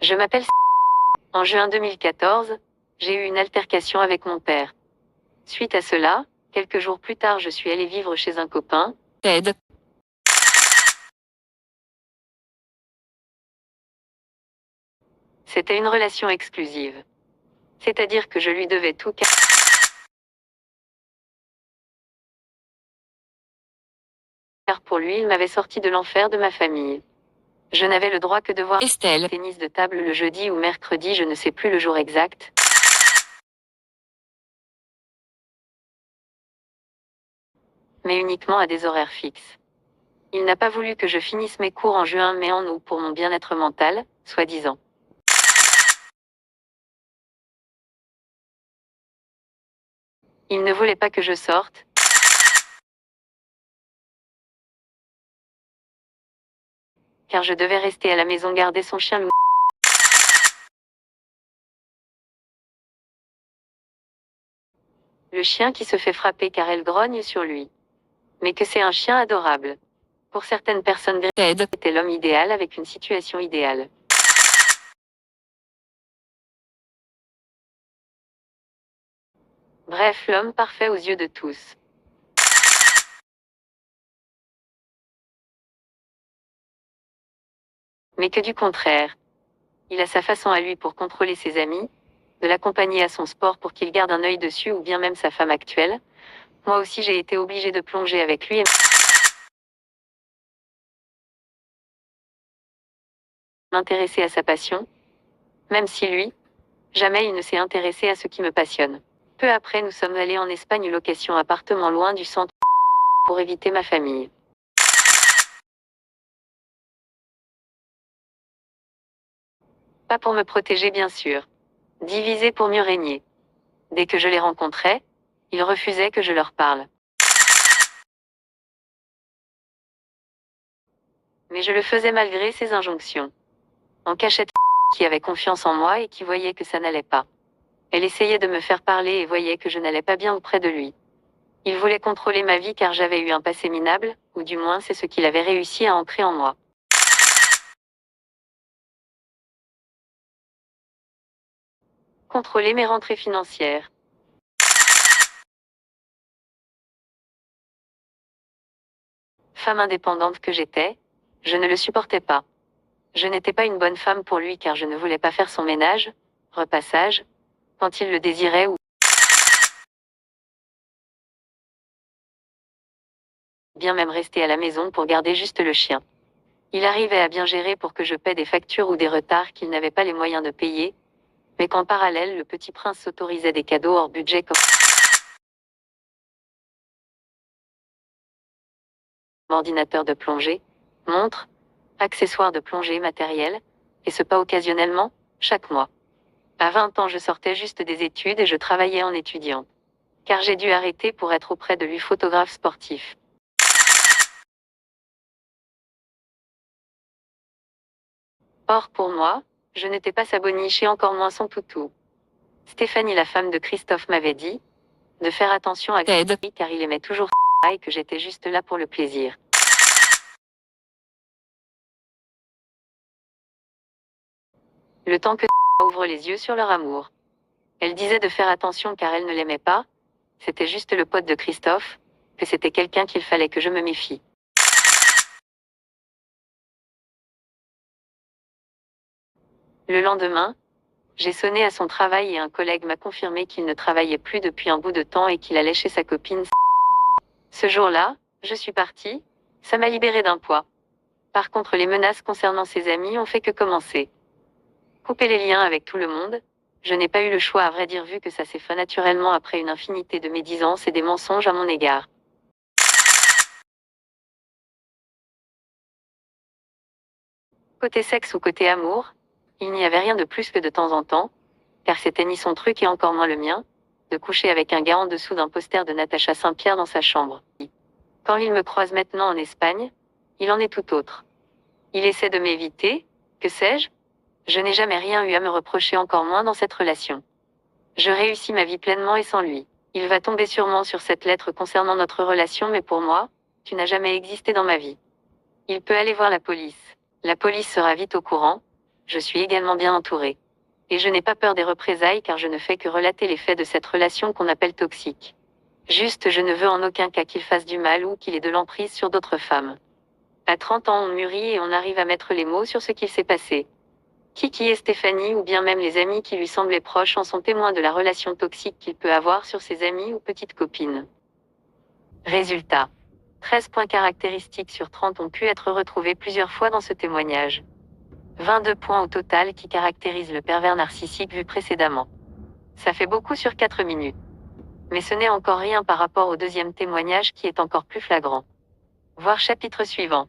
Je m'appelle. En juin 2014, j'ai eu une altercation avec mon père. Suite à cela, quelques jours plus tard, je suis allée vivre chez un copain, Ted. C'était une relation exclusive. C'est-à-dire que je lui devais tout car pour lui, il m'avait sorti de l'enfer de ma famille. Je n'avais le droit que de voir Estelle tennis de table le jeudi ou mercredi, je ne sais plus le jour exact, mais uniquement à des horaires fixes. Il n'a pas voulu que je finisse mes cours en juin mais en août pour mon bien-être mental, soi-disant. Il ne voulait pas que je sorte, car je devais rester à la maison garder son chien loup. Le chien qui se fait frapper car elle grogne sur lui. Mais que c'est un chien adorable. Pour certaines personnes, Ted était l'homme idéal avec une situation idéale. Bref, l'homme parfait aux yeux de tous. Mais que du contraire. Il a sa façon à lui pour contrôler ses amis, de l'accompagner à son sport pour qu'il garde un œil dessus ou bien même sa femme actuelle. Moi aussi j'ai été obligée de plonger avec lui et m'intéresser à sa passion, même si lui, jamais il ne s'est intéressé à ce qui me passionne. Peu après nous sommes allés en Espagne location appartement loin du centre pour éviter ma famille. Pas pour me protéger bien sûr. Diviser pour mieux régner. Dès que je les rencontrais, ils refusaient que je leur parle. Mais je le faisais malgré ses injonctions. En cachette, qui avait confiance en moi et qui voyait que ça n'allait pas. Elle essayait de me faire parler et voyait que je n'allais pas bien auprès de lui. Il voulait contrôler ma vie car j'avais eu un passé minable, ou du moins c'est ce qu'il avait réussi à ancrer en moi. Contrôler mes rentrées financières. Femme indépendante que j'étais, je ne le supportais pas. Je n'étais pas une bonne femme pour lui car je ne voulais pas faire son ménage, repassage, quand il le désirait ou bien même rester à la maison pour garder juste le chien. Il arrivait à bien gérer pour que je paie des factures ou des retards qu'il n'avait pas les moyens de payer, mais qu'en parallèle le petit prince s'autorisait des cadeaux hors budget comme ordinateur de plongée, montre, accessoires de plongée matériel, et ce pas occasionnellement, chaque mois. À 20 ans je sortais juste des études et je travaillais en étudiant. Car j'ai dû arrêter pour être auprès de lui photographe sportif. Or pour moi, je n'étais pas sa boniche et encore moins son toutou. Stéphanie la femme de Christophe m'avait dit, de faire attention à Ted car il aimait toujours et que j'étais juste là pour le plaisir. Le temps que ouvre les yeux sur leur amour. Elle disait de faire attention car elle ne l'aimait pas, c'était juste le pote de Christophe, que c'était quelqu'un qu'il fallait que je me méfie. Le lendemain, j'ai sonné à son travail et un collègue m'a confirmé qu'il ne travaillait plus depuis un bout de temps et qu'il allait chez sa copine. Ce jour-là, je suis partie, ça m'a libérée d'un poids. Par contre les menaces concernant ses amis ont fait que commencer. Couper les liens avec tout le monde, je n'ai pas eu le choix à vrai dire vu que ça s'est fait naturellement après une infinité de médisances et des mensonges à mon égard. Côté sexe ou côté amour, il n'y avait rien de plus que de temps en temps, car c'était ni son truc et encore moins le mien, de coucher avec un gars en dessous d'un poster de Natacha Saint-Pierre dans sa chambre. Quand il me croise maintenant en Espagne, il en est tout autre. Il essaie de m'éviter, que sais-je? Je n'ai jamais rien eu à me reprocher encore moins dans cette relation. Je réussis ma vie pleinement et sans lui. Il va tomber sûrement sur cette lettre concernant notre relation mais pour moi, tu n'as jamais existé dans ma vie. Il peut aller voir la police. La police sera vite au courant. Je suis également bien entouré. Et je n'ai pas peur des représailles car je ne fais que relater les faits de cette relation qu'on appelle toxique. Juste je ne veux en aucun cas qu'il fasse du mal ou qu'il ait de l'emprise sur d'autres femmes. À 30 ans on mûrit et on arrive à mettre les mots sur ce qu'il s'est passé. Kiki et Stéphanie ou bien même les amis qui lui semblaient proches en sont témoins de la relation toxique qu'il peut avoir sur ses amis ou petites copines. Résultat. 13 points caractéristiques sur 30 ont pu être retrouvés plusieurs fois dans ce témoignage. 22 points au total qui caractérisent le pervers narcissique vu précédemment. Ça fait beaucoup sur 4 minutes. Mais ce n'est encore rien par rapport au deuxième témoignage qui est encore plus flagrant. Voir chapitre suivant.